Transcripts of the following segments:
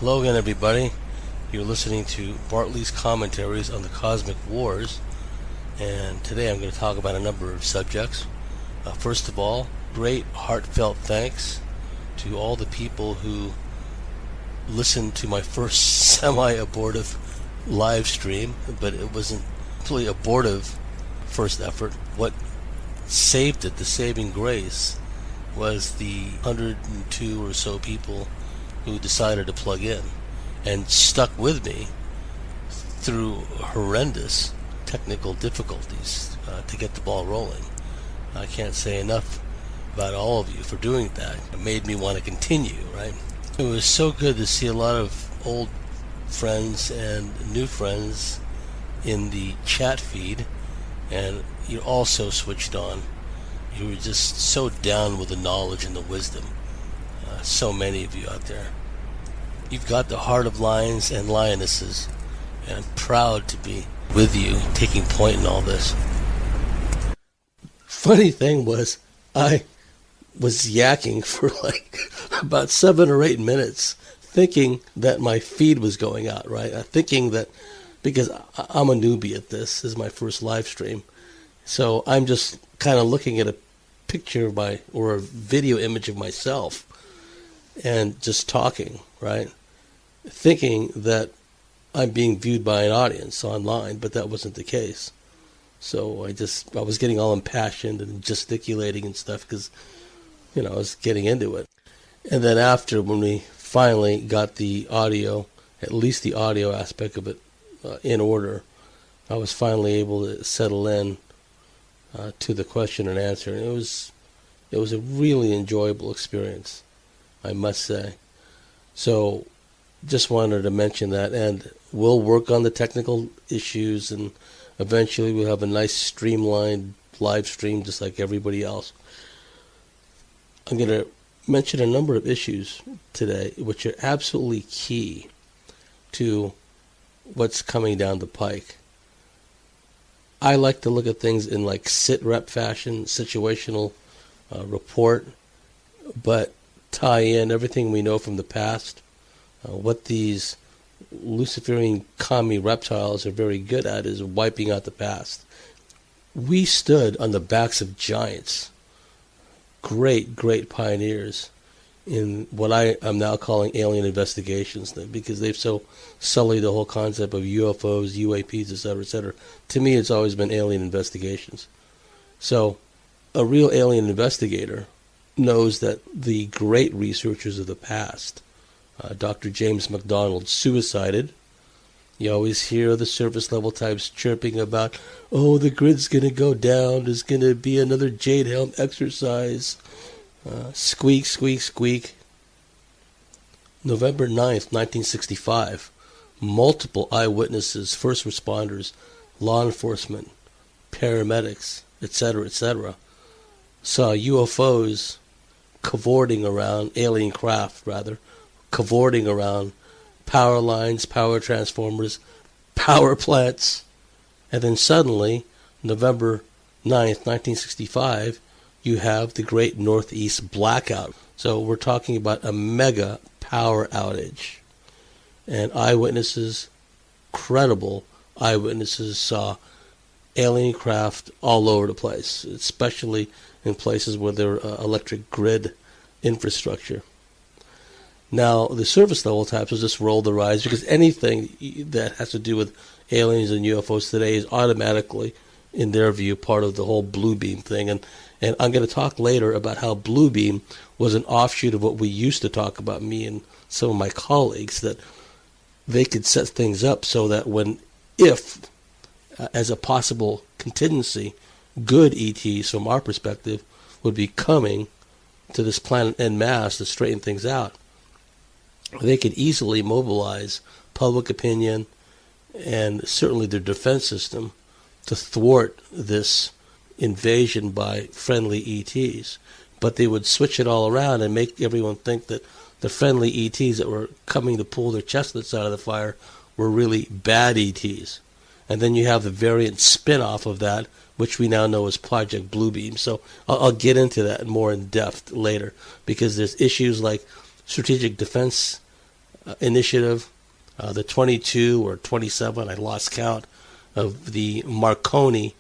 Hello again, everybody. You're listening to Bartley's commentaries on the cosmic wars, and today I'm going to talk about a number of subjects. First of all, great heartfelt thanks to all the people who listened to my first semi-abortive live stream, but it wasn't really abortive first effort. What saved it, the saving grace, was the 102 or so people who decided to plug in and stuck with me through horrendous technical difficulties to get the ball rolling. I can't say enough about all of you for doing that. It made me want to continue, right? It was so good to see a lot of old friends and new friends in the chat feed, and you also switched on. You were just so down with the knowledge and the wisdom. So many of you out there. You've got the heart of lions and lionesses, and I'm proud to be with you, taking point in all this. Funny thing was, I was yakking for like about 7 or 8 minutes, thinking that my feed was going out, right? Thinking that, because I'm a newbie at this is my first live stream, so I'm just kind of looking at a picture of or a video image of myself and just talking, right? Thinking that I'm being viewed by an audience online, but that wasn't the case. So I was getting all impassioned and gesticulating and stuff because, I was getting into it. And then after, when we finally got the audio, at least the audio aspect of it in order, I was finally able to settle in to the question and answer. And it was a really enjoyable experience, I must say. So just wanted to mention that, and we'll work on the technical issues, and eventually we'll have a nice streamlined live stream just like everybody else. I'm going to mention a number of issues today which are absolutely key to what's coming down the pike. I like to look at things in like sit-rep fashion, situational report, but tie in everything we know from the past. What these Luciferian commie reptiles are very good at is wiping out the past. We stood on the backs of giants, great pioneers in what I am now calling alien investigations, because they've so sullied the whole concept of UFOs, UAPs, etc., etc. To me, it's always been alien investigations. So a real alien investigator knows that the great researchers of the past, Dr. James MacDonald, suicided. You always hear the surface level types chirping about, oh, the grid's going to go down, there's going to be another Jade Helm exercise. Squeak, squeak, squeak. November 9th, 1965, multiple eyewitnesses, first responders, law enforcement, paramedics, etc., saw UFOs cavorting around, alien craft rather, cavorting around power lines, power transformers, power plants. And then suddenly, November 9th, 1965, you have the great Northeast blackout. So we're talking about a mega power outage. And eyewitnesses, credible eyewitnesses, saw alien craft all over the place, especially in places where there are electric grid infrastructure. Now, the surface level types will just roll their eyes, because anything that has to do with aliens and UFOs today is automatically, in their view, part of the whole blue beam thing. And I'm going to talk later about how blue beam was an offshoot of what we used to talk about, me and some of my colleagues, that they could set things up so that if, as a possible contingency, good ETs from our perspective would be coming to this planet en masse to straighten things out, they could easily mobilize public opinion and certainly their defense system to thwart this invasion by friendly ETs. But they would switch it all around and make everyone think that the friendly ETs that were coming to pull their chestnuts out of the fire were really bad ETs. And then you have the variant spin-off of that, which we now know as Project Bluebeam. So I'll get into that more in depth later, because there's issues like strategic defense initiative, the 22 or 27, I lost count, of the Marconi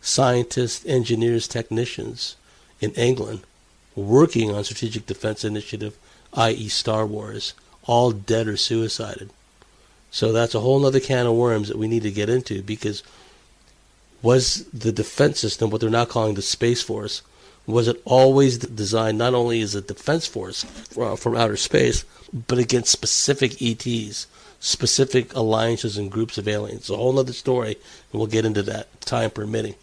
scientists, engineers, technicians in England working on Strategic Defense Initiative, i.e. Star Wars, all dead or suicided. So that's a whole other can of worms that we need to get into, because was the defense system, what they're now calling the Space Force, was it always designed not only as a defense force from outer space, but against specific ETs, specific alliances and groups of aliens? It's a whole other story, and we'll get into that, time permitting.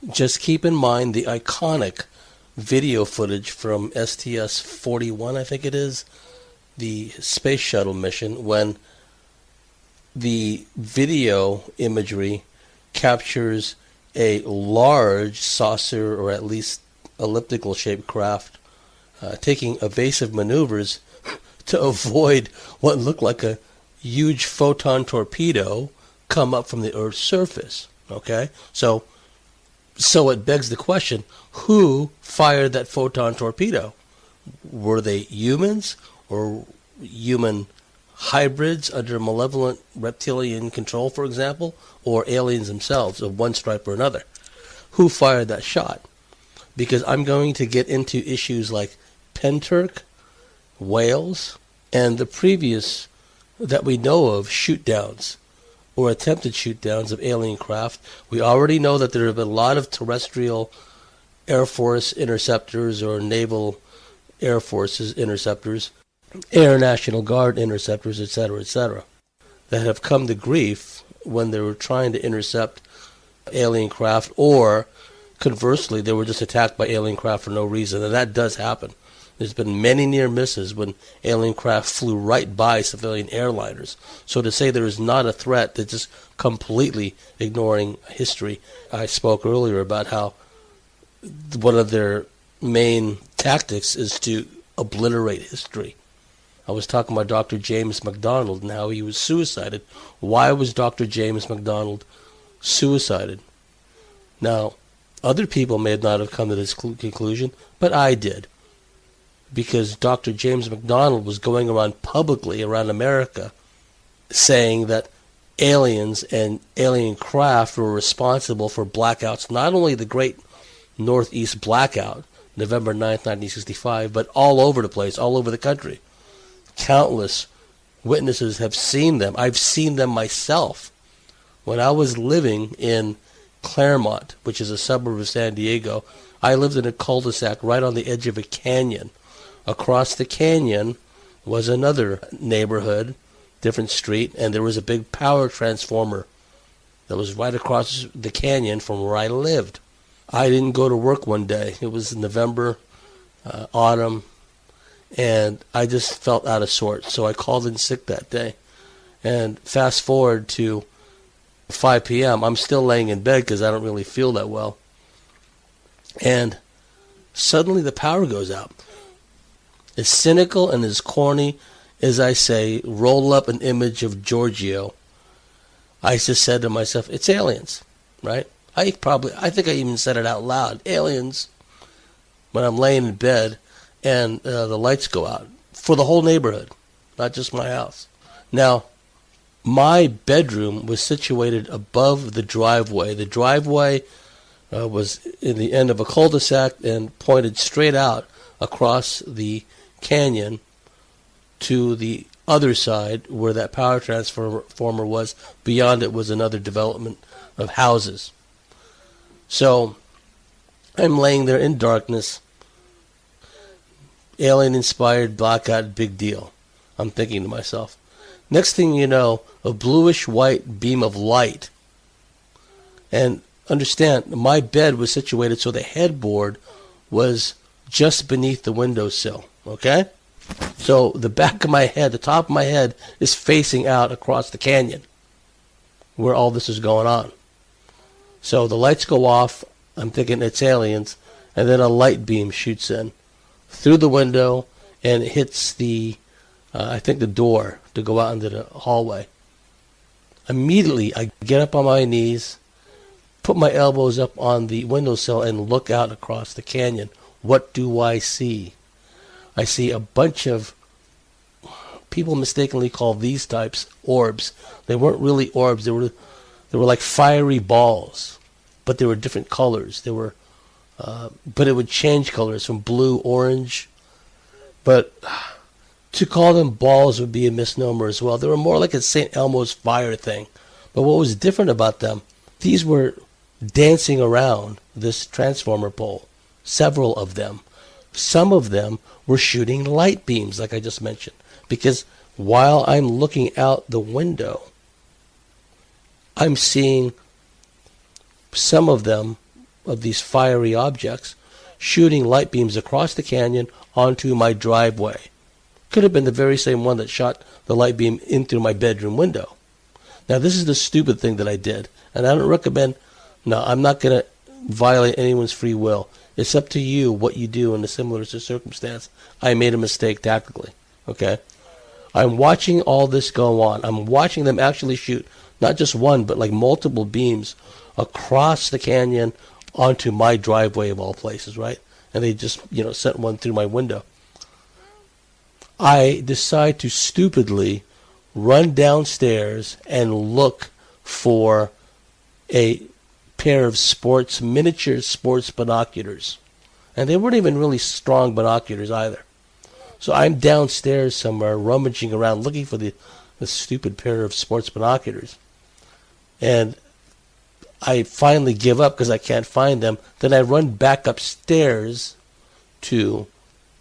Just keep in mind the iconic video footage from STS-41, I think it is, the space shuttle mission, when the video imagery captures a large saucer, or at least elliptical shaped craft, taking evasive maneuvers to avoid what looked like a huge photon torpedo come up from the Earth's surface. Okay? So it begs the question, who fired that photon torpedo? Were they humans, or human hybrids under malevolent reptilian control, for example, or aliens themselves of one stripe or another? Who fired that shot? Because I'm going to get into issues like Penturk, whales, and the previous that we know of shoot-downs or attempted shoot-downs of alien craft. We already know that there have been a lot of terrestrial Air Force interceptors or Naval Air Forces interceptors, Air National Guard interceptors, etc., that have come to grief when they were trying to intercept alien craft, or conversely, they were just attacked by alien craft for no reason, and that does happen. There's been many near misses when alien craft flew right by civilian airliners. So to say there is not a threat, that's just completely ignoring history. I spoke earlier about how one of their main tactics is to obliterate history. I was talking about Dr. James MacDonald and how he was suicided. Why was Dr. James MacDonald suicided? Now, other people may not have come to this conclusion, but I did. Because Dr. James MacDonald was going around publicly around America saying that aliens and alien craft were responsible for blackouts, not only the Great Northeast Blackout, November 9th, 1965, but all over the place, all over the country. Countless witnesses have seen them. I've seen them myself. When I was living in Claremont, which is a suburb of San Diego, I lived in a cul-de-sac right on the edge of a canyon. Across the canyon was another neighborhood, different street, and there was a big power transformer that was right across the canyon from where I lived. I didn't go to work one day. It was November, autumn, and I just felt out of sorts, so I called in sick that day. And fast forward to 5 p.m., I'm still laying in bed because I don't really feel that well. And suddenly the power goes out. As cynical and as corny as I say, roll up an image of Giorgio, I just said to myself, it's aliens, right? I think I even said it out loud, aliens, when I'm laying in bed and the lights go out for the whole neighborhood, not just my house. Now, my bedroom was situated above the driveway. The driveway was in the end of a cul-de-sac and pointed straight out across the canyon to the other side where that power transformer was. Beyond it was another development of houses. So I'm laying there in darkness, alien-inspired blackout, big deal. I'm thinking to myself. Next thing you know, a bluish-white beam of light. And understand, my bed was situated so the headboard was just beneath the windowsill, okay? So the back of my head, the top of my head, is facing out across the canyon where all this is going on. So the lights go off, I'm thinking it's aliens, and then a light beam shoots in through the window and hits the, I think the door to go out into the hallway. Immediately, I get up on my knees, put my elbows up on the windowsill, and look out across the canyon. What do I see? I see a bunch of people mistakenly call these types orbs. They weren't really orbs. They were like fiery balls, but they were different colors. But it would change colors from blue, orange. But to call them balls would be a misnomer as well. They were more like a St. Elmo's fire thing. But what was different about them, these were dancing around this transformer pole, several of them. Some of them were shooting light beams, like I just mentioned, because while I'm looking out the window, I'm seeing some of them, of these fiery objects, shooting light beams across the canyon onto my driveway. Could have been the very same one that shot the light beam in through my bedroom window. Now, this is the stupid thing that I did, and I don't recommend. No, I'm not going to violate anyone's free will. It's up to you what you do in a similar circumstance. I made a mistake tactically, okay? I'm watching all this go on. I'm watching them actually shoot not just one, but like multiple beams across the canyon onto my driveway of all places, right? And they just, sent one through my window. I decide to stupidly run downstairs and look for a pair of miniature sports binoculars. And they weren't even really strong binoculars either. So I'm downstairs somewhere rummaging around looking for the stupid pair of sports binoculars. And I finally give up because I can't find them. Then I run back upstairs to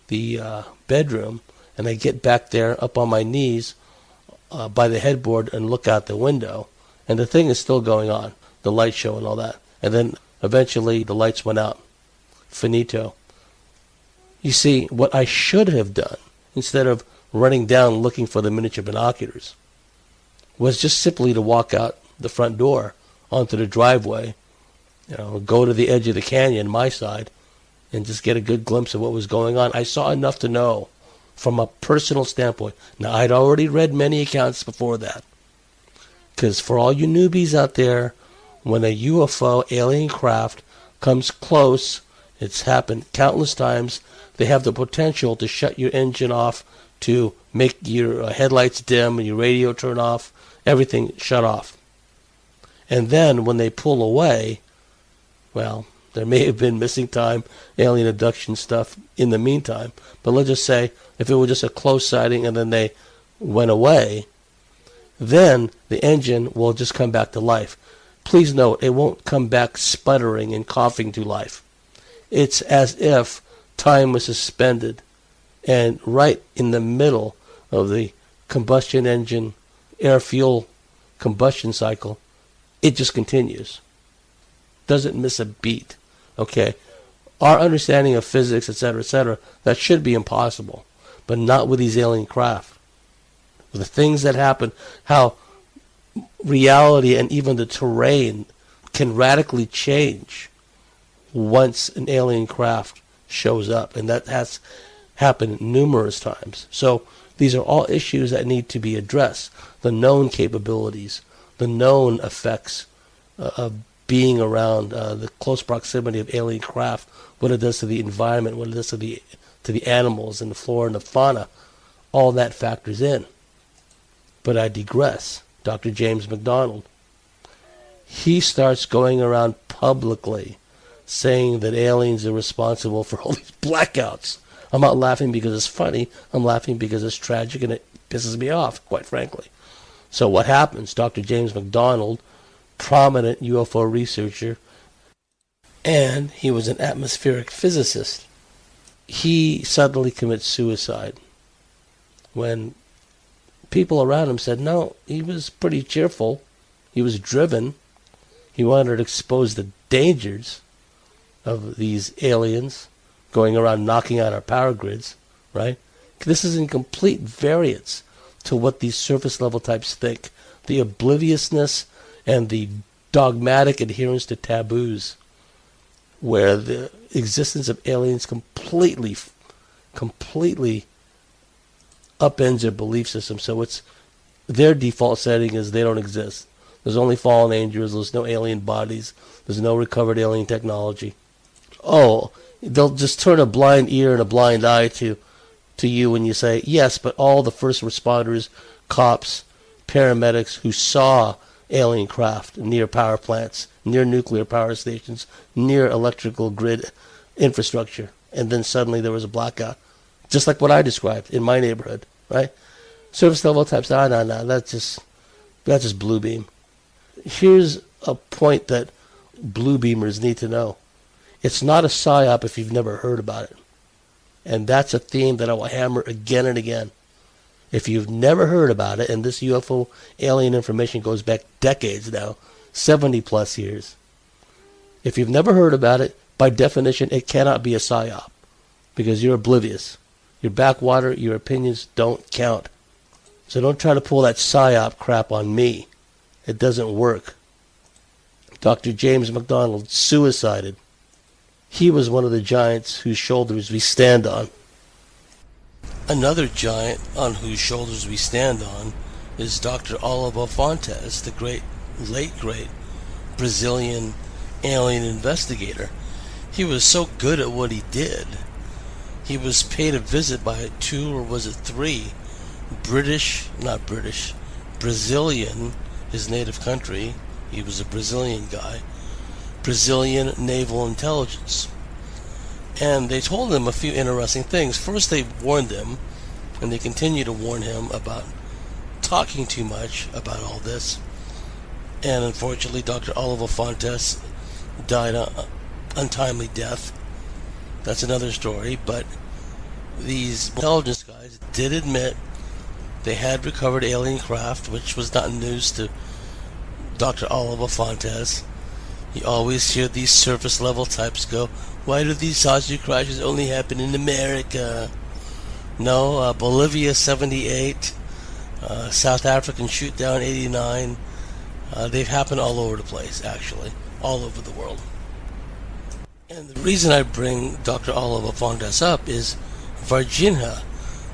the bedroom, and I get back there up on my knees by the headboard and look out the window. And the thing is still going on, the light show and all that. And then eventually the lights went out. Finito. You see, what I should have done, instead of running down looking for the miniature binoculars, was just simply to walk out the front door onto the driveway, go to the edge of the canyon, my side, and just get a good glimpse of what was going on. I saw enough to know from a personal standpoint. Now, I'd already read many accounts before that. Because for all you newbies out there, when a UFO alien craft comes close, it's happened countless times, they have the potential to shut your engine off, to make your headlights dim and your radio turn off, everything shut off. And then when they pull away, well, there may have been missing time, alien abduction stuff in the meantime. But let's just say if it was just a close sighting and then they went away, then the engine will just come back to life. Please note, it won't come back sputtering and coughing to life. It's as if time was suspended, and right in the middle of the combustion engine air-fuel combustion cycle, it just continues. Doesn't miss a beat. Okay? Our understanding of physics, etc., that should be impossible. But not with these alien craft. The things that happen, how reality and even the terrain can radically change once an alien craft shows up. And that has happened numerous times. So these are all issues that need to be addressed. The known capabilities, the known effects of being around the close proximity of alien craft, what it does to the environment, what it does to the animals and the flora and the fauna, all that factors in. But I digress. Dr. James McDonald, he starts going around publicly saying that aliens are responsible for all these blackouts. I'm not laughing because it's funny. I'm laughing because it's tragic and it pisses me off, quite frankly. So what happens? Dr. James McDonald, prominent UFO researcher, and he was an atmospheric physicist. He suddenly commits suicide when people around him said, no, he was pretty cheerful. He was driven. He wanted to expose the dangers of these aliens going around knocking out our power grids, right? This is in complete variance to what these surface level types think. The obliviousness and the dogmatic adherence to taboos, where the existence of aliens completely upends their belief system. So it's their default setting is they don't exist. There's only fallen angels. There's no alien bodies. There's no recovered alien technology. Oh, they'll just turn a blind ear and a blind eye to to you when you say, yes, but all the first responders, cops, paramedics who saw alien craft near power plants, near nuclear power stations, near electrical grid infrastructure, and then suddenly there was a blackout, just like what I described in my neighborhood, right? Surface level types, no, that's just blue beam. Here's a point that blue beamers need to know. It's not a psyop if you've never heard about it. And that's a theme that I will hammer again and again. If you've never heard about it, and this UFO alien information goes back decades now, 70 plus years. If you've never heard about it, by definition, it cannot be a psyop because you're oblivious. Your backwater, your opinions don't count. So don't try to pull that psyop crap on me. It doesn't work. Dr. James MacDonald suicided. He was one of the giants whose shoulders we stand on. Another giant on whose shoulders we stand on is Dr. Oliver Fontes, the late great Brazilian alien investigator. He was so good at what he did. He was paid a visit by 2 or was it 3 Brazilian, his native country, he was a Brazilian guy, Brazilian naval intelligence. And they told him a few interesting things. First, they warned him, and they continue to warn him about talking too much about all this. And unfortunately, Dr. Oliver Fontes died an untimely death. That's another story, but these intelligence guys did admit they had recovered alien craft, which was not news to Dr. Oliver Fontes. You always hear these surface level types go, why do these saucer crashes only happen in America? No, Bolivia 78, South African shoot down 89, they've happened all over the place, actually, all over the world. And the reason I bring Dr. Oliver Fontes up is Varginha.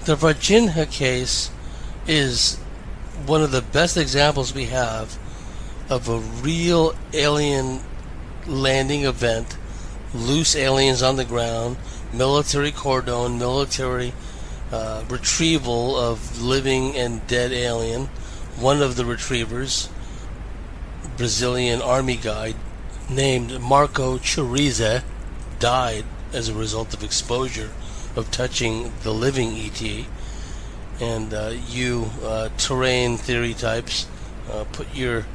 The Varginha case is one of the best examples we have of a real alien landing event, loose aliens on the ground, military cordon, military retrieval of living and dead alien. One of the retrievers, Brazilian army guy named Marco Chiriza, died as a result of exposure of touching the living ET. And you terrain theory types, put your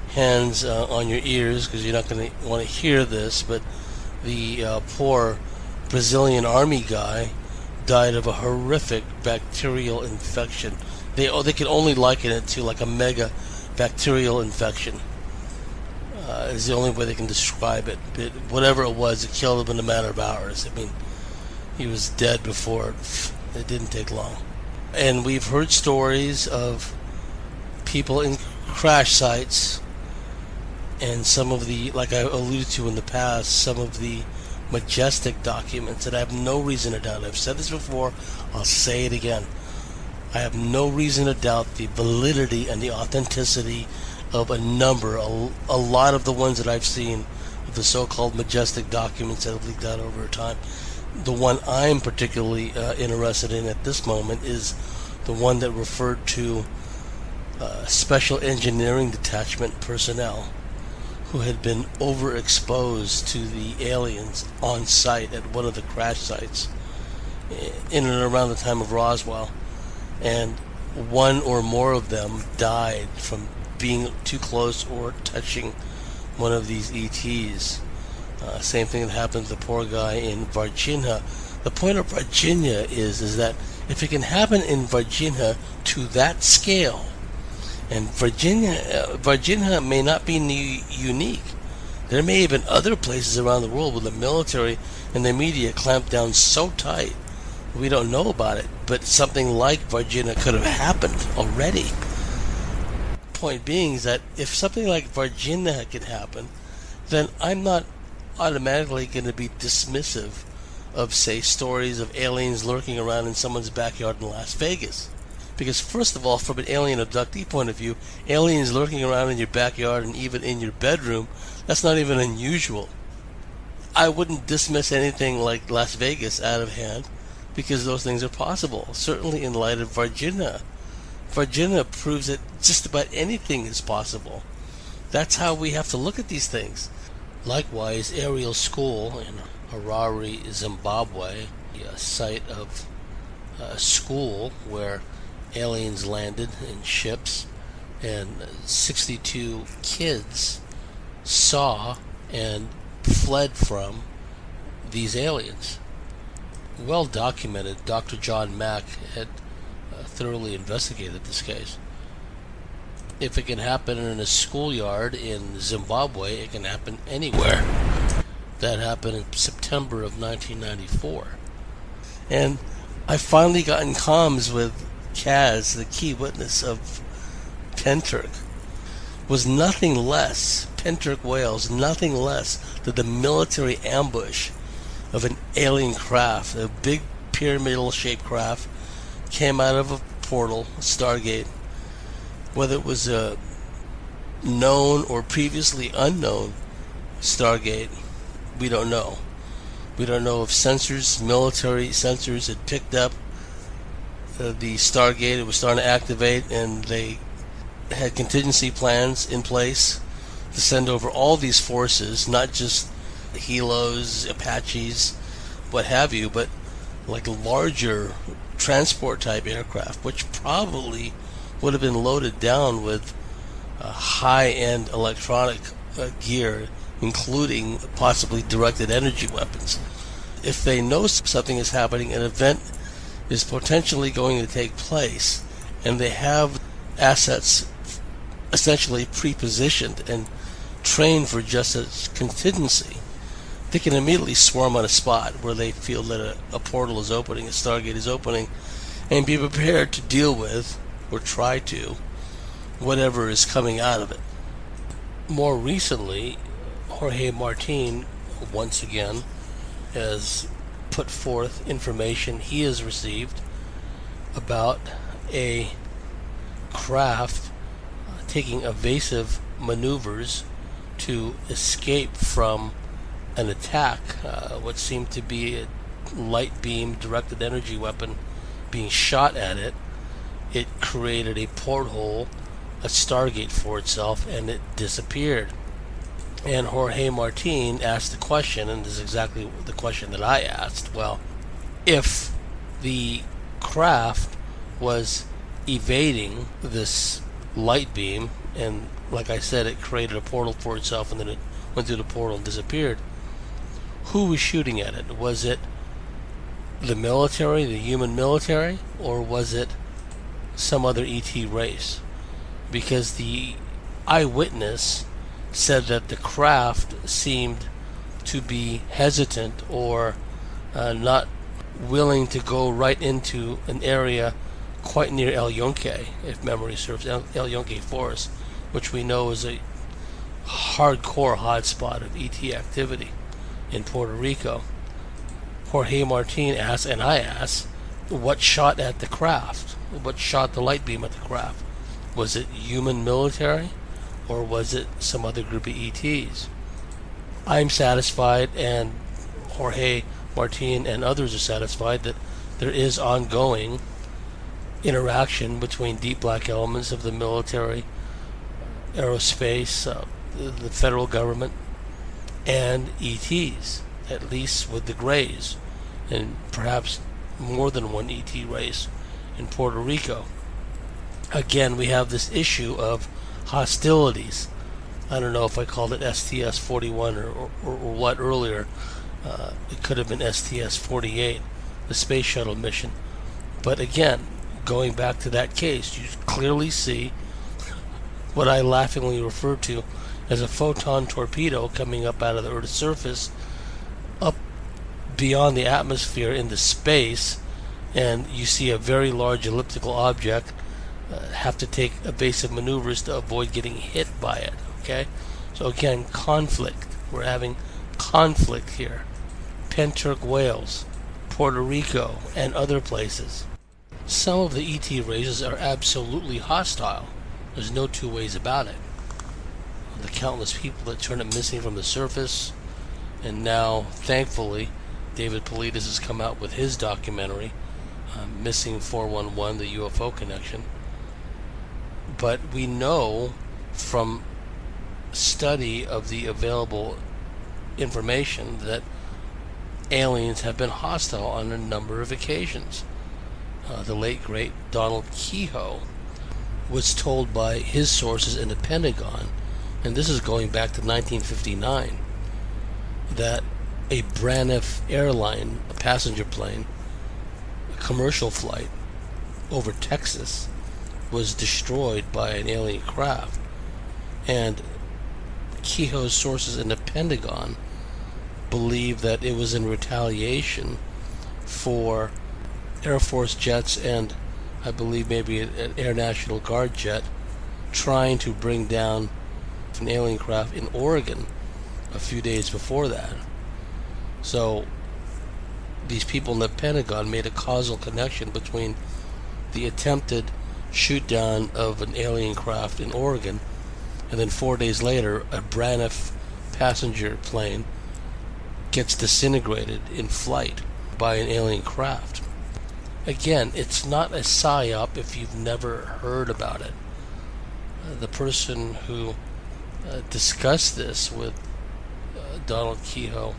hands on your ears because you're not going to want to hear this, but the poor Brazilian army guy died of a horrific bacterial infection. They could only liken it to like a mega bacterial infection. Is the only way they can describe it. But whatever it was, it killed him in a matter of hours. I mean, he was dead before it didn't take long. And we've heard stories of people in crash sites and some of the, like I alluded to in the past, some of the majestic documents that I have no reason to doubt. I've said this before, I'll say it again. I have no reason to doubt the validity and the authenticity of a lot of the ones that I've seen, of the so-called majestic documents that have leaked out over time. The one I'm particularly interested in at this moment is the one that referred to special engineering detachment personnel who had been overexposed to the aliens on site at one of the crash sites in and around the time of Roswell. And one or more of them died from being too close or touching one of these ETs. Same thing that happened to the poor guy in Varginha. The point of Varginha is that if it can happen in Varginha to that scale, and Varginha may not be unique. There may have been other places around the world where the military and the media clamped down so tight we don't know about it, but something like Varginha could have happened already. Point being is that if something like Varginha can happen, then I'm not automatically going to be dismissive of, say, stories of aliens lurking around in someone's backyard in Las Vegas. Because first of all, from an alien abductee point of view, aliens lurking around in your backyard and even in your bedroom, that's not even unusual. I wouldn't dismiss anything like Las Vegas out of hand. because those things are possible. Certainly in light of Virginia. Virginia proves that just about anything is possible. That's how we have to look at these things. Likewise, Ariel School in Harare, Zimbabwe, a site of a school where aliens landed in ships, and 62 kids saw and fled from these aliens. Well documented. Dr. John Mack had thoroughly investigated this case. If it can happen in a schoolyard in Zimbabwe, it can happen anywhere. That happened in September of 1994. And I finally got in comms with Kaz, the key witness of Penturk. Was nothing less, Penturk Wales, nothing less than the military ambush of an alien craft. A big pyramidal-shaped craft came out of a portal, a Stargate. Whether it was a known or previously unknown Stargate, we don't know. We don't know if sensors, military sensors, had picked up the Stargate. It was starting to activate, and they had contingency plans in place to send over all these forces, not just helos, Apaches, what have you, but like larger transport type aircraft, which probably would have been loaded down with high-end electronic gear, including possibly directed energy weapons. If they know something is happening, an event is potentially going to take place, and they have assets essentially pre-positioned and trained for just a contingency, they can immediately swarm on a spot where they feel that a portal is opening, a Stargate is opening, and be prepared to deal with, or try to, whatever is coming out of it. More recently, Jorge Martin, once again, has put forth information he has received about a craft taking evasive maneuvers to escape from an attack, what seemed to be a light beam directed energy weapon being shot at it. It created a porthole, a Stargate for itself, and it disappeared. And Jorge Martin asked the question, and this is exactly the question that I asked. Well, if the craft was evading this light beam, and like I said, it created a portal for itself, and then it went through the portal and disappeared, who was shooting at it? Was it the military, the human military, or was it some other ET race? Because the eyewitness said that the craft seemed to be hesitant or not willing to go right into an area quite near El Yunque, if memory serves, El Yunque Forest, which we know is a hardcore hotspot of ET activity in Puerto Rico. Jorge Martin asked, and I asked, what shot at the craft? What shot the light beam at the craft? Was it human military, or was it some other group of ETs? I'm satisfied, and Jorge Martin and others are satisfied, that there is ongoing interaction between deep black elements of the military, aerospace, the federal government, and ETs, at least with the Greys, and perhaps more than one ET race in Puerto Rico. Again, we have this issue of hostilities. I don't know if I called it STS-41 or what earlier. It could have been STS-48, the space shuttle mission. But again, going back to that case, you clearly see what I laughingly refer to as a photon torpedo coming up out of the Earth's surface, up beyond the atmosphere into space, and you see a very large elliptical object have to take evasive maneuvers to avoid getting hit by it. Okay, so again, conflict. We're having conflict here. Penturk Wales, Puerto Rico, and other places. Some of the ET races are absolutely hostile. There's no two ways about it. The countless people that turn up missing from the surface, and now, thankfully, David Paulides has come out with his documentary, Missing 411, the UFO Connection. But we know from study of the available information that aliens have been hostile on a number of occasions. The late, great Donald Kehoe was told by his sources in the Pentagon, and this is going back to 1959, that a Braniff airline, a passenger plane, a commercial flight over Texas, was destroyed by an alien craft. And Kehoe's sources in the Pentagon believe that it was in retaliation for Air Force jets and I believe maybe an Air National Guard jet trying to bring down an alien craft in Oregon a few days before that. So these people in the Pentagon made a causal connection between the attempted shoot down of an alien craft in Oregon, and then 4 days later a Braniff passenger plane gets disintegrated in flight by an alien craft. Again, it's not a psyop if you've never heard about it. The person who discussed this with Donald Kehoe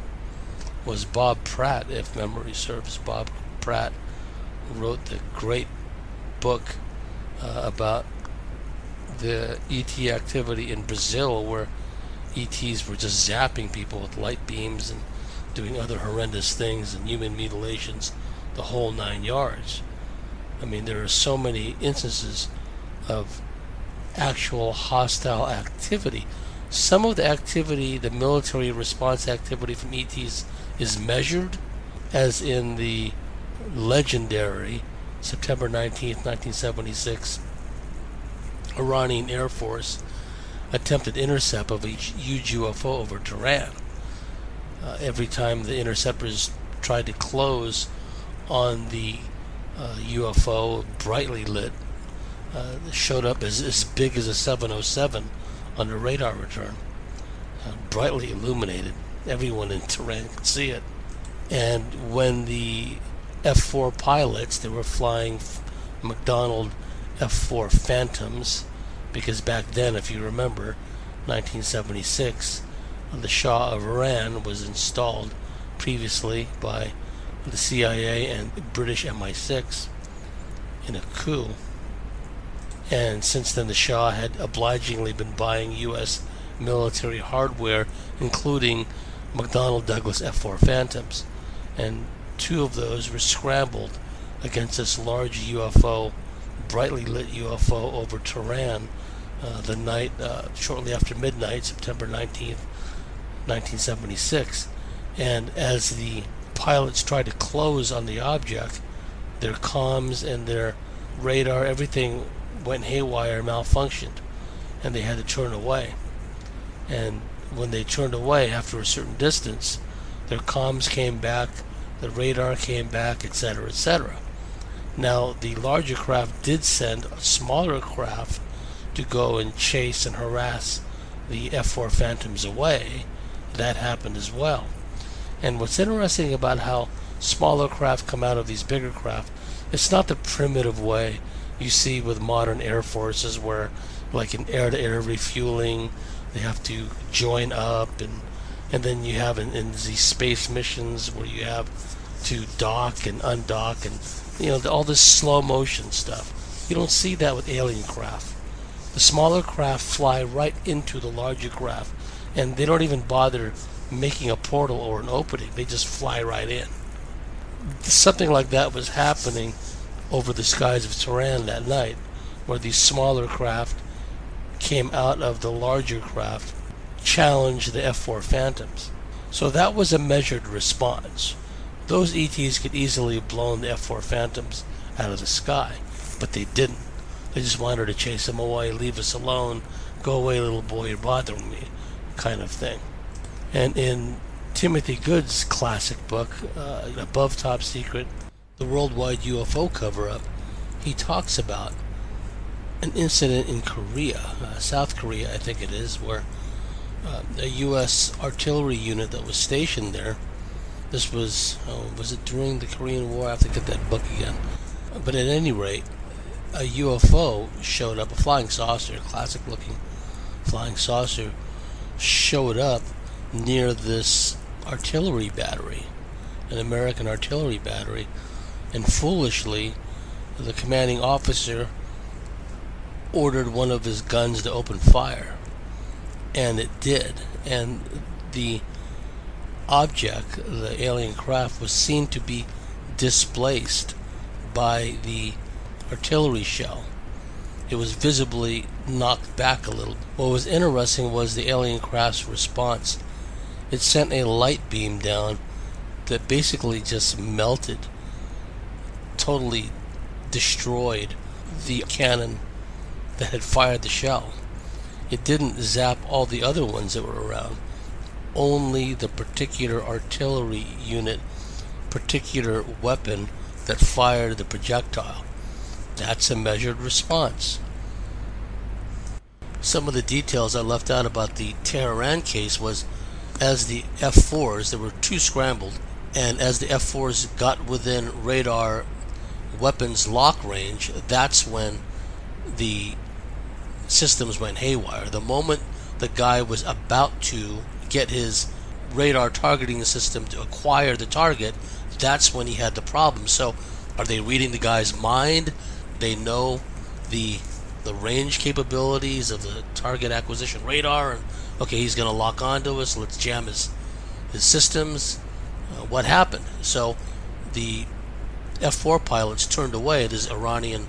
was Bob Pratt, if memory serves. Bob Pratt wrote the great book about the ET activity in Brazil, where ETs were just zapping people with light beams and doing other horrendous things and human mutilations, the whole 9 yards. I mean, there are so many instances of actual hostile activity. Some of the activity, the military response activity from ETs, is measured, as in the legendary September 19th, 1976 Iranian Air Force attempted intercept of a huge UFO over Tehran. Every time the interceptors tried to close on the UFO, brightly lit, showed up as big as a 707 on the radar return, brightly illuminated. Everyone in Tehran could see it. And when the F-4 pilots, they were flying McDonnell F-4 Phantoms, because back then, if you remember, 1976, the Shah of Iran was installed previously by the CIA and British MI6 in a coup. And since then, the Shah had obligingly been buying U.S. military hardware, including McDonnell Douglas F-4 Phantoms. And two of those were scrambled against this large UFO, brightly lit UFO over Tehran the night shortly after midnight, September 19th, 1976. And as the pilots tried to close on the object, their comms and their radar, everything went haywire, malfunctioned, and they had to turn away. And when they turned away after a certain distance, their comms came back, the radar came back, etc., etc. Now, the larger craft did send a smaller craft to go and chase and harass the F-4 Phantoms away. That happened as well. And what's interesting about how smaller craft come out of these bigger craft, it's not the primitive way you see with modern air forces, where like in air-to-air refueling, they have to join up, and then you have in these space missions where you have to dock and undock, and all this slow motion stuff. You don't see that with alien craft. The smaller craft fly right into the larger craft, and they don't even bother making a portal or an opening. They just fly right in. Something like that was happening over the skies of Tehran that night, where these smaller craft came out of the larger craft, challenged the F-4 Phantoms. So that was a measured response. Those ETs could easily have blown the F-4 Phantoms out of the sky, but they didn't. They just wanted to chase them away, leave us alone, go away, little boy, you're bothering me, kind of thing. And in Timothy Good's classic book, Above Top Secret, The Worldwide UFO Cover-Up, he talks about an incident in Korea, South Korea I think it is, where a U.S. artillery unit that was stationed there This was it during the Korean War? I have to get that book again. But at any rate, a UFO showed up, a flying saucer, classic looking flying saucer, showed up near this artillery battery, an American artillery battery, and foolishly, the commanding officer ordered one of his guns to open fire, and it did, and the object, the alien craft, was seen to be displaced by the artillery shell. It was visibly knocked back a little. What was interesting was the alien craft's response. It sent a light beam down that basically just melted, totally destroyed the cannon that had fired the shell. It didn't zap all the other ones that were around. Only the particular artillery unit, particular weapon that fired the projectile. That's a measured response. Some of the details I left out about the Tehran case was, as the F-4s, there were two scrambled, and as the F-4s got within radar weapons lock range, that's when the systems went haywire. The moment the guy was about to get his radar targeting system to acquire the target, that's when he had the problem. So are they reading the guy's mind? They know the range capabilities of the target acquisition radar, and okay, he's going to lock onto us, let's jam his systems. What happened? So the F-4 pilots turned away. This Iranian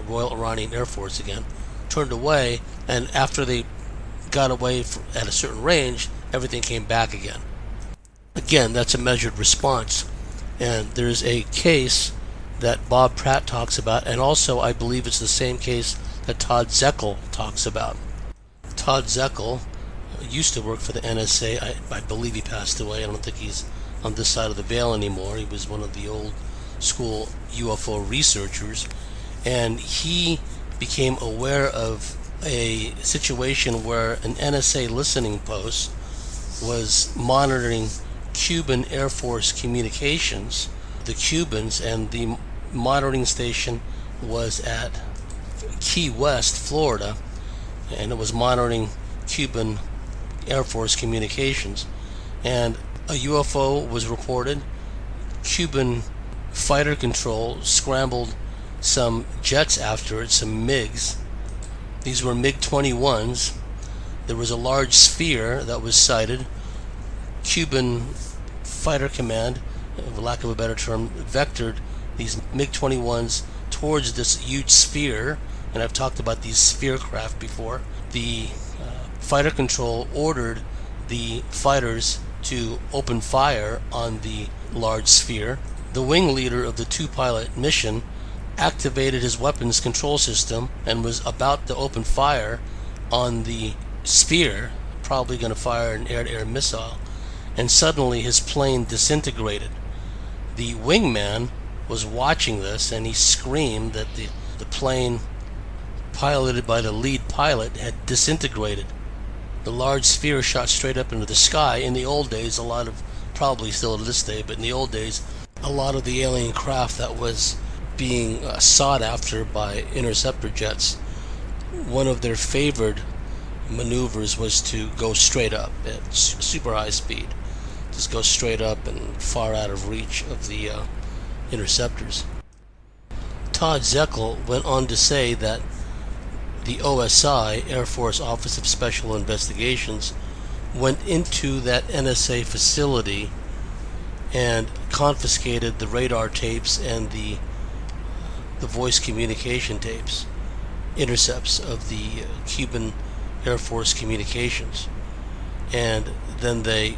Royal Iranian Air Force again turned away, and after they got away at a certain range, everything came back again. Again, that's a measured response. And there's a case that Bob Pratt talks about, and also I believe it's the same case that Todd Zeckel talks about. Todd Zeckel used to work for the NSA. I believe he passed away. I don't think he's on this side of the veil anymore. He was one of the old school UFO researchers, and he became aware of a situation where an NSA listening post was monitoring Cuban Air Force communications. The Cubans, and the monitoring station was at Key West, Florida, and it was monitoring Cuban Air Force communications. And a UFO was reported. Cuban fighter control scrambled some jets after it, some MiGs. These were MiG-21s. There was a large sphere that was sighted. Cuban fighter command, for lack of a better term, vectored these MiG-21s towards this huge sphere, and I've talked about these sphere craft before. The fighter control ordered the fighters to open fire on the large sphere. The wing leader of the two-pilot mission activated his weapons control system and was about to open fire on the sphere, probably going to fire an air-to-air missile, and suddenly his plane disintegrated. The wingman was watching this, and he screamed that the plane piloted by the lead pilot had disintegrated. The large sphere shot straight up into the sky. In the old days, a lot of, probably still to this day, but in the old days, a lot of the alien craft that was being sought after by interceptor jets, one of their favored maneuvers was to go straight up at super high speed. Just go straight up and far out of reach of the interceptors. Todd Zeckel went on to say that the OSI, Air Force Office of Special Investigations, went into that NSA facility and confiscated the radar tapes and the voice communication tapes, intercepts of the Cuban Air Force communications. And then they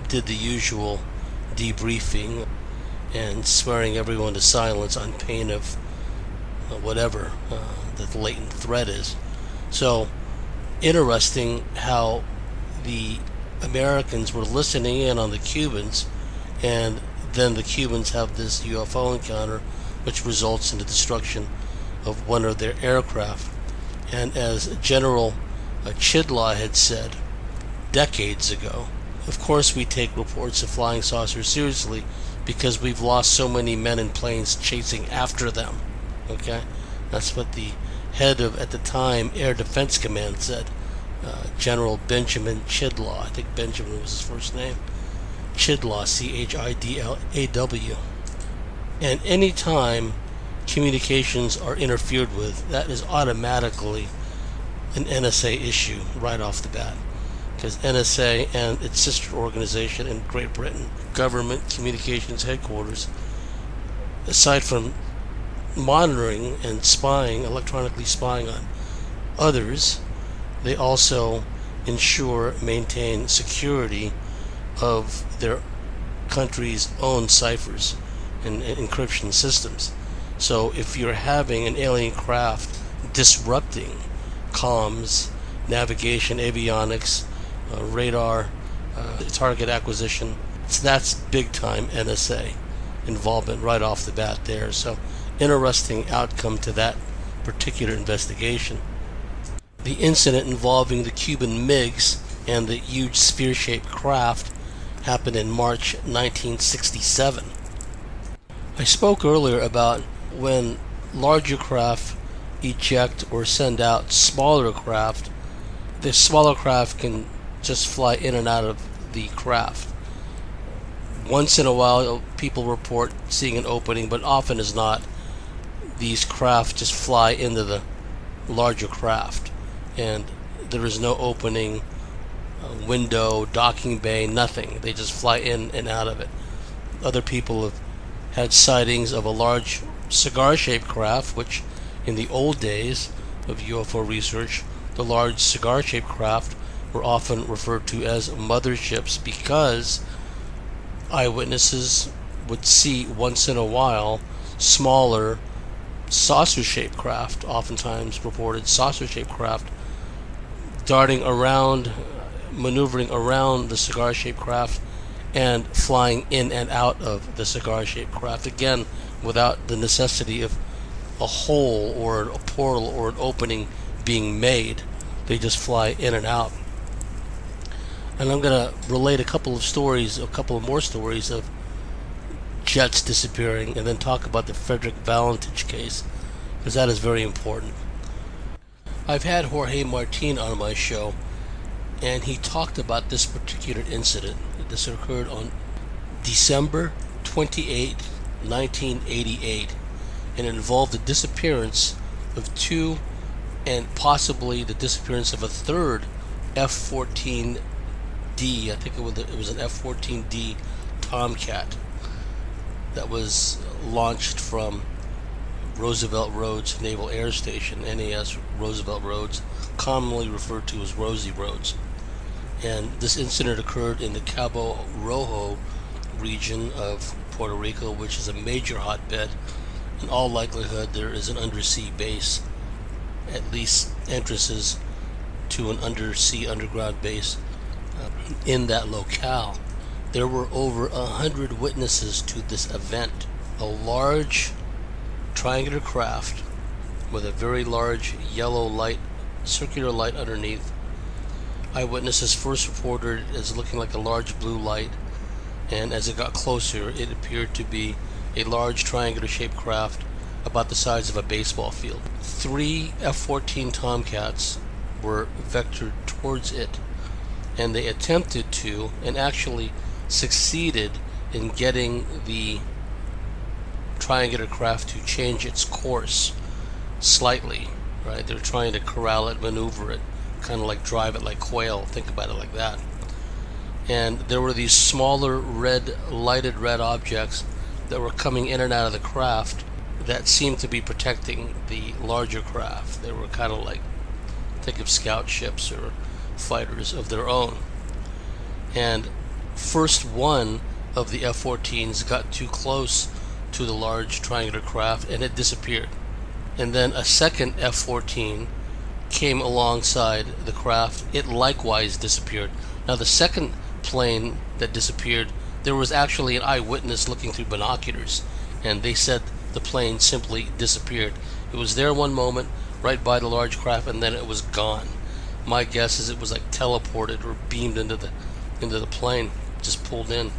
did the usual debriefing and swearing everyone to silence on pain of whatever the latent threat is. So interesting how the Americans were listening in on the Cubans, and then the Cubans have this UFO encounter which results in the destruction of one of their aircraft. And as General Chidlaw had said decades ago, Of course, we take reports of flying saucers seriously because we've lost so many men in planes chasing after them. Okay? That's what the head of, at the time, Air Defense Command said. General Benjamin Chidlaw. I think Benjamin was his first name. Chidlaw, Chidlaw. And any time communications are interfered with, that is automatically an NSA issue right off the bat. Because NSA and its sister organization in Great Britain, Government Communications Headquarters, aside from monitoring and spying, electronically spying on others, they also maintain security of their country's own ciphers and encryption systems. So if you're having an alien craft disrupting comms, navigation, avionics, radar, target acquisition, that's big time NSA involvement right off the bat there. So interesting outcome to that particular investigation. The incident involving the Cuban MiGs and the huge sphere-shaped craft happened in March 1967. I spoke earlier about when larger craft eject or send out smaller craft. The smaller craft can just fly in and out of the craft. Once in a while, people report seeing an opening, but often as not, these craft just fly into the larger craft, and there is no opening, window, docking bay, nothing. They just fly in and out of it. Other people have had sightings of a large cigar-shaped craft, which in the old days of UFO research, the large cigar-shaped craft were often referred to as motherships because eyewitnesses would see once in a while smaller saucer-shaped craft, oftentimes reported saucer-shaped craft, darting around, maneuvering around the cigar-shaped craft and flying in and out of the cigar-shaped craft, again without the necessity of a hole or a portal or an opening being made. They just fly in and out. And I'm going to relate a couple more stories of jets disappearing, and then talk about the Frederick Valentich case, because that is very important. I've had Jorge Martin on my show, and he talked about this particular incident. This occurred on December 28, 1988, and it involved the disappearance of two and possibly the disappearance of a third F-14D. I think it was an F-14D Tomcat that was launched from Roosevelt Roads Naval Air Station, NAS Roosevelt Roads, commonly referred to as Rosie Roads. And this incident occurred in the Cabo Rojo region of Puerto Rico, which is a major hotbed. In all likelihood, there is an undersea base, at least entrances to an underground base in that locale. There were over 100 witnesses to this event. A large triangular craft with a very large yellow light, circular light underneath. Eyewitnesses first reported it as looking like a large blue light, and as it got closer, it appeared to be a large triangular shaped craft about the size of a baseball field. 3 F-14 Tomcats were vectored towards it, and they attempted to, and actually succeeded in getting the triangular craft to change its course slightly, right? They're trying to corral it, maneuver it, kind of like drive it like quail, think about it like that. And there were these smaller lighted red objects that were coming in and out of the craft that seemed to be protecting the larger craft. They were kind of like, think of scout ships or fighters of their own. And first one of the F-14s got too close to the large triangular craft and it disappeared. And then a second F-14 came alongside the craft. It likewise disappeared. Now the second plane that disappeared, there was actually an eyewitness looking through binoculars, and they said the plane simply disappeared. It was there one moment right by the large craft, and then it was gone. My guess is it was like teleported or beamed into the into the plane, just pulled in.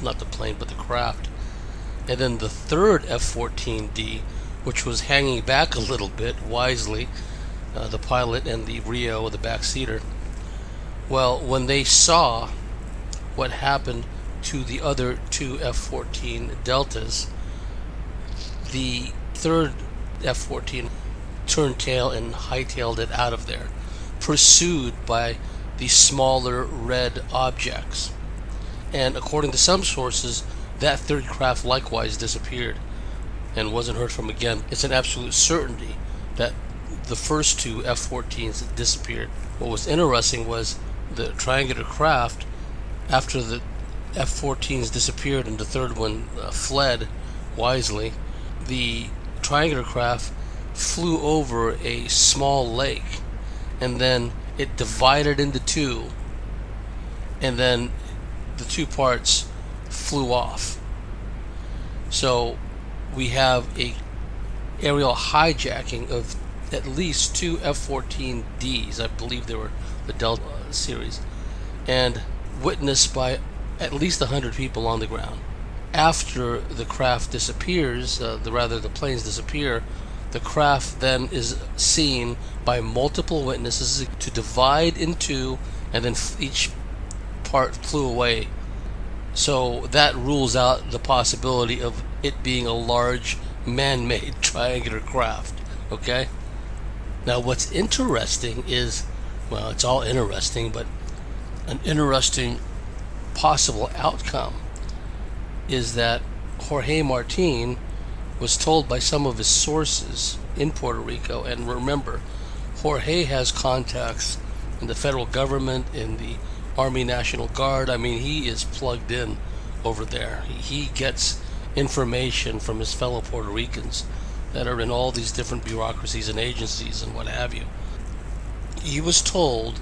Not the plane, but the craft. And then the third F-14D, which was hanging back a little bit, wisely, the pilot and the Rio, the backseater. Well, when they saw what happened to the other two F-14 Deltas, the third F-14 turned tail and hightailed it out of there, pursued by the smaller red objects. And according to some sources, that third craft likewise disappeared and wasn't heard from again. It's an absolute certainty that the first two F-14s disappeared. What was interesting was the triangular craft, after the F-14s disappeared and the third one fled wisely, the triangular craft flew over a small lake, and then it divided into two, and then the two parts flew off. So we have a aerial hijacking of at least two F-14Ds, I believe they were the Delta series, and witnessed by at least 100 people on the ground. After the craft disappears, the planes disappear, the craft then is seen by multiple witnesses to divide in two, and then each part flew away. So that rules out the possibility of it being a large man-made triangular craft. Okay? Now what's interesting is, well, it's all interesting, but an interesting possible outcome is that Jorge Martin was told by some of his sources in Puerto Rico, and remember, Jorge has contacts in the federal government, in the Army National Guard. I mean, he is plugged in over there. He gets information from his fellow Puerto Ricans that are in all these different bureaucracies and agencies and what have you. He was told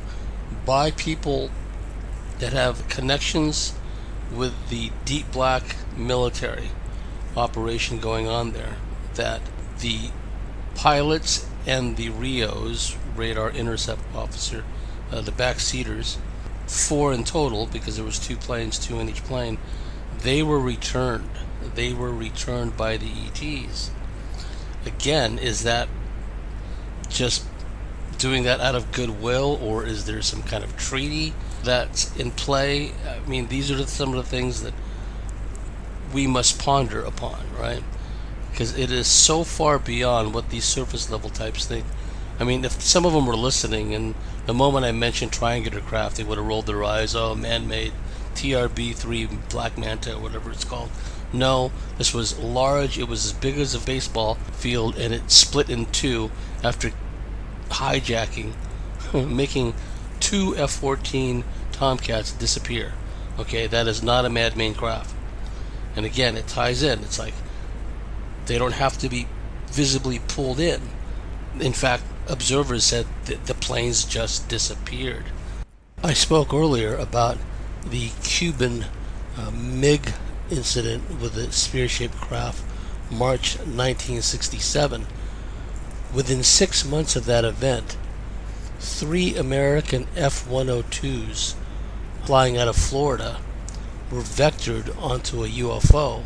by people that have connections with the deep black military operation going on there that the pilots and the Rios, radar intercept officer, the backseaters, 4 in total because there was 2 planes, 2 in each plane, they were returned. They were returned by the ETs. Again, is that just doing that out of goodwill, or is there some kind of treaty that's in play? I mean, these are some of the things that we must ponder upon, right? Because it is so far beyond what these surface level types think. I mean, if some of them were listening, and the moment I mentioned triangular craft, they would have rolled their eyes. Oh, man-made TRB-3 Black Manta, whatever it's called. No, this was large. It was as big as a baseball field, and it split in two after hijacking, making 2 F-14 Tomcats disappear. Okay, that is not a man-made craft. And again, it ties in. It's like they don't have to be visibly pulled in. In fact, observers said that the planes just disappeared. I spoke earlier about the Cuban MiG incident with the spear-shaped craft, March 1967. Within 6 months of that event, 3 American F-102s flying out of Florida were vectored onto a UFO,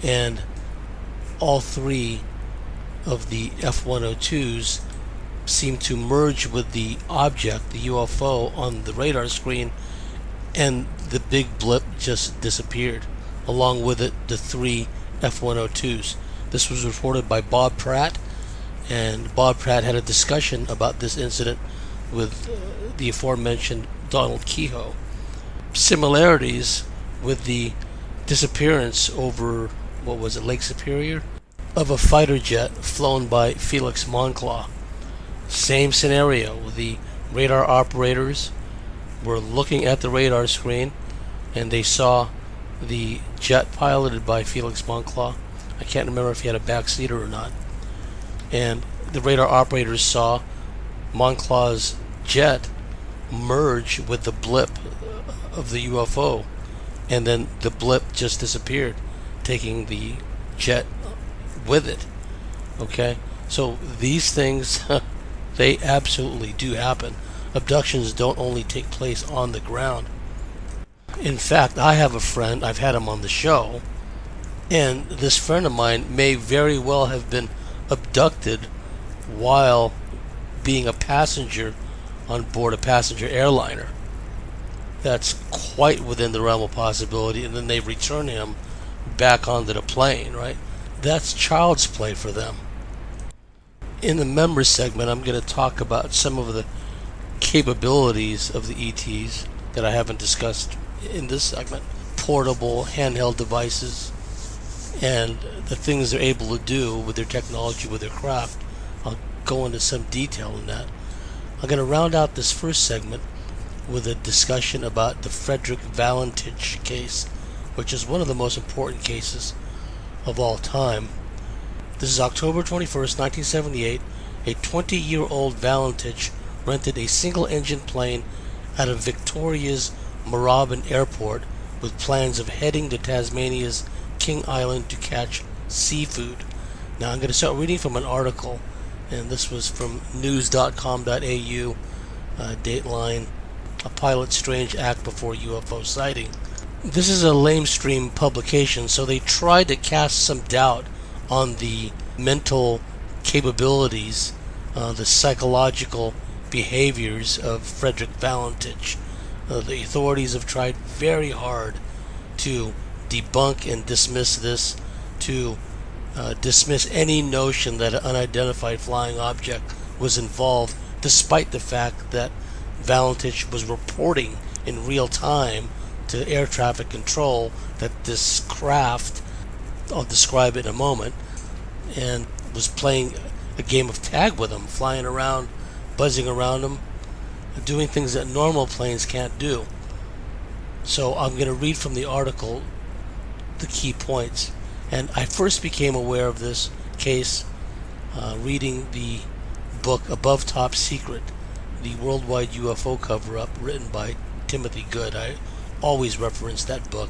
and all 3 of the F-102s seemed to merge with the object, the UFO, on the radar screen, and the big blip just disappeared. Along with it, the 3 F-102s. This was reported by Bob Pratt, and Bob Pratt had a discussion about this incident with the aforementioned Donald Kehoe. Similarities with the disappearance over, what was it, Lake Superior, of a fighter jet flown by Felix Monclova. Same scenario. The radar operators were looking at the radar screen, and they saw the jet piloted by Felix Monclova. I can't remember if he had a backseater or not. And the radar operators saw Monclova's jet merge with the blip of the UFO, and then the blip just disappeared, taking the jet with it. Okay, so these things they absolutely do happen. Abductions don't only take place on the ground. In fact, I have a friend, I've had him on the show, and this friend of mine may very well have been abducted while being a passenger on board a passenger airliner. That's quite within the realm of possibility, and then they return him back onto the plane, right? That's child's play for them. In the members segment, I'm going to talk about some of the capabilities of the ETs that I haven't discussed in this segment. Portable, handheld devices, and the things they're able to do with their technology, with their craft. I'll go into some detail in that. I'm going to round out this first segment with a discussion about the Frederick Valentich case, which is one of the most important cases of all time. This is October 21st, 1978. A 20-year-old Valentich rented a single-engine plane out of Victoria's Moorabbin Airport with plans of heading to Tasmania's King Island to catch seafood. Now I'm going to start reading from an article, and this was from news.com.au, Dateline, A Pilot's Strange Act Before UFO Sighting. This is a lamestream publication, so they tried to cast some doubt on the mental capabilities, the psychological behaviors of Frederick Valentich. The authorities have tried very hard to debunk and dismiss this, to dismiss any notion that an unidentified flying object was involved, despite the fact that Valentich was reporting in real time to air traffic control that this craft, I'll describe it in a moment, and was playing a game of tag with him, flying around, buzzing around him, doing things that normal planes can't do. So I'm going to read from the article the key points. And I first became aware of this case reading the book Above Top Secret, the Worldwide UFO Cover-Up, written by Timothy Good. I always reference that book.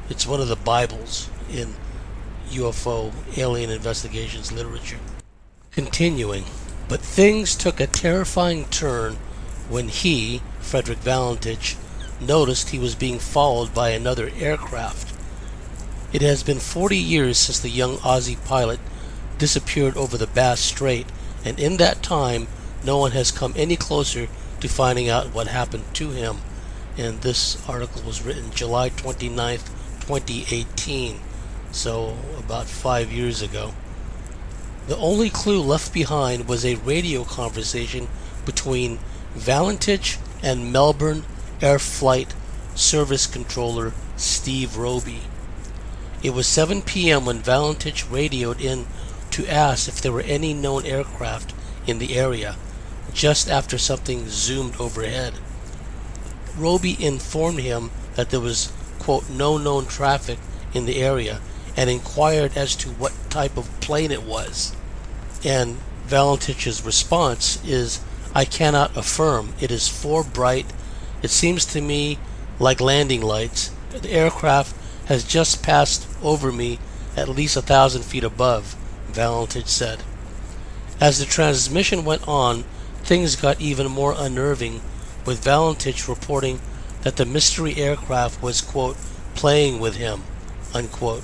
It's one of the Bibles in UFO alien investigations literature. Continuing, but things took a terrifying turn when he, Frederick Valentich, noticed he was being followed by another aircraft. It has been 40 years since the young Aussie pilot disappeared over the Bass Strait, and in that time, no one has come any closer to finding out what happened to him. And this article was written July 29th, 2018, so about 5 years ago. The only clue left behind was a radio conversation between Valentich and Melbourne Air Flight Service Controller Steve Roby. It was 7 p.m. when Valentich radioed in to ask if there were any known aircraft in the area, just after something zoomed overhead. Roby informed him that there was, quote, no known traffic in the area, and inquired as to what type of plane it was. And Valentich's response is, I cannot affirm. It is for bright. It seems to me like landing lights. The aircraft has just passed over me at least 1,000 feet above, Valentich said. As the transmission went on, things got even more unnerving, with Valentich reporting that the mystery aircraft was, quote, playing with him, unquote.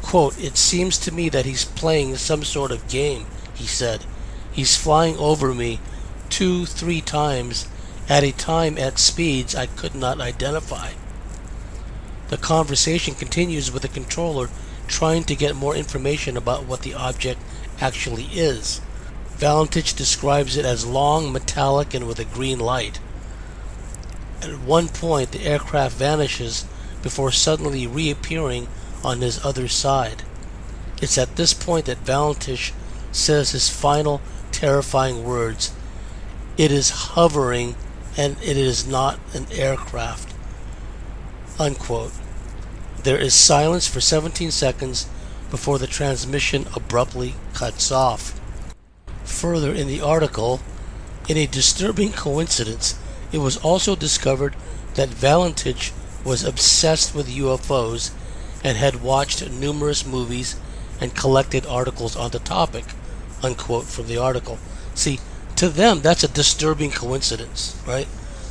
Quote, it seems to me that he's playing some sort of game, he said. He's flying over me 2-3 times at a time at speeds I could not identify. The conversation continues with the controller trying to get more information about what the object actually is. Valentich describes it as long, metallic, and with a green light. At one point, the aircraft vanishes before suddenly reappearing on his other side. It's at this point that Valentich says his final terrifying words, "It is hovering and it is not an aircraft," unquote. There is silence for 17 seconds before the transmission abruptly cuts off. Further in the article, in a disturbing coincidence, it was also discovered that Valentich was obsessed with UFOs and had watched numerous movies and collected articles on the topic, unquote from the article. See, to them, that's a disturbing coincidence, right?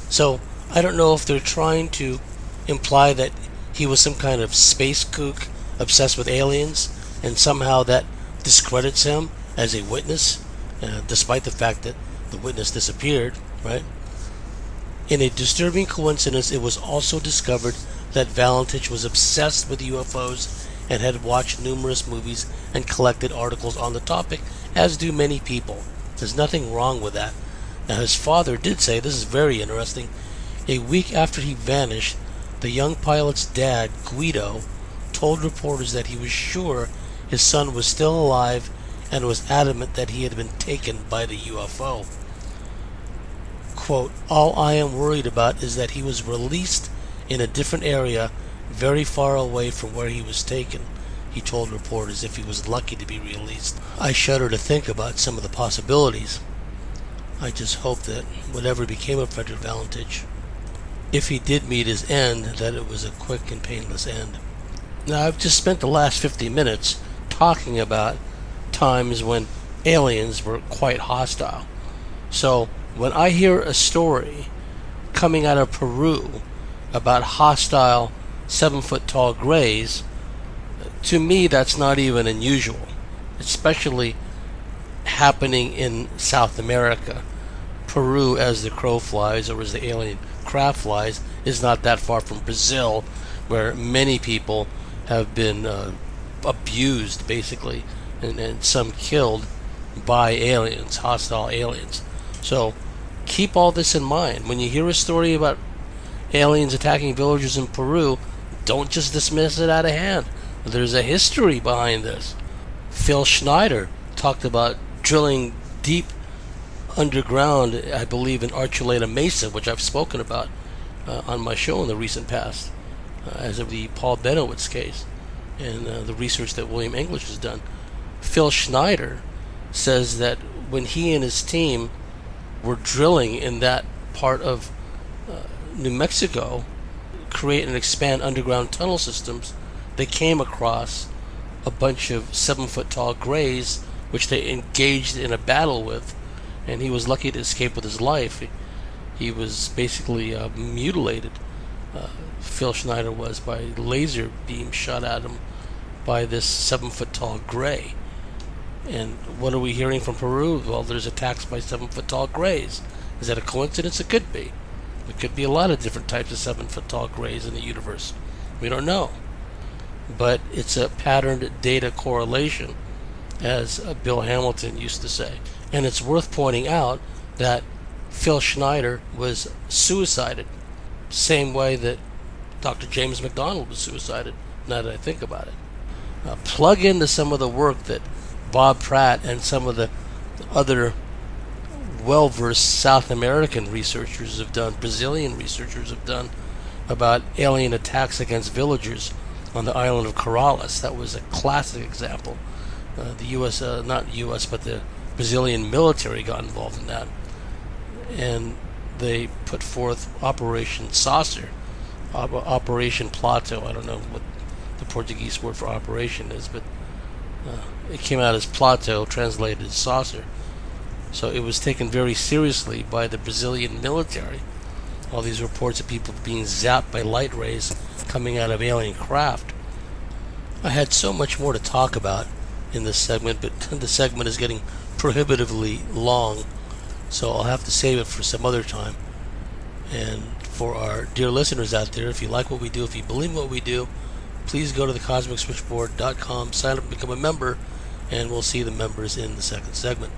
So, I don't know if they're trying to imply that he was some kind of space kook obsessed with aliens, and somehow that discredits him as a witness, despite the fact that the witness disappeared, right? In a disturbing coincidence, it was also discovered that Valentich was obsessed with UFOs and had watched numerous movies and collected articles on the topic, as do many people. There's nothing wrong with that. Now, his father did say, this is very interesting, a week after he vanished, the young pilot's dad, Guido, told reporters that he was sure his son was still alive and was adamant that he had been taken by the UFO. Quote, all I am worried about is that he was released in a different area very far away from where he was taken, he told reporters, if he was lucky to be released. I shudder to think about some of the possibilities. I just hope that whatever became of Frederick Valentich, if he did meet his end, that it was a quick and painless end. Now, I've just spent the last 50 minutes talking about times when aliens were quite hostile. So, when I hear a story coming out of Peru about hostile 7-foot-tall grays, to me that's not even unusual, especially happening in South America. Peru, as the crow flies, or as the alien craft flies, is not that far from Brazil, where many people have been abused, basically, and some killed by aliens, hostile aliens. So keep all this in mind. When you hear a story about aliens attacking villagers in Peru, don't just dismiss it out of hand. There's a history behind this. Phil Schneider talked about drilling deep underground, I believe, in Archuleta Mesa, which I've spoken about on my show in the recent past, as of the Paul Benowitz case and the research that William English has done. Phil Schneider says that when he and his team were drilling in that part of New Mexico, create and expand underground tunnel systems, they came across a bunch of 7-foot-tall grays, which they engaged in a battle with, and he was lucky to escape with his life. He was basically mutilated, Phil Schneider was, by laser beam shot at him by this 7-foot-tall gray. And what are we hearing from Peru? Well, there's attacks by 7-foot-tall grays. Is that a coincidence? It could be. There could be a lot of different types of 7-foot-tall grays in the universe. We don't know. But it's a patterned data correlation, as Bill Hamilton used to say. And it's worth pointing out that Phil Schneider was suicided, same way that Dr. James McDonald was suicided, now that I think about it. Plug into some of the work that Bob Pratt and some of the other well-versed South American researchers have done, Brazilian researchers have done, about alien attacks against villagers on the island of Corrales. That was a classic example. The U.S., not U.S., but the Brazilian military got involved in that. And they put forth Operation Saucer, Operation Plato. I don't know what the Portuguese word for operation is, but it came out as Plato, translated as saucer. So it was taken very seriously by the Brazilian military. All these reports of people being zapped by light rays coming out of alien craft. I had so much more to talk about in this segment, but the segment is getting prohibitively long, so I'll have to save it for some other time. And for our dear listeners out there, if you like what we do, if you believe what we do, please go to thecosmicswitchboard.com, sign up and become a member, and we'll see the members in the second segment.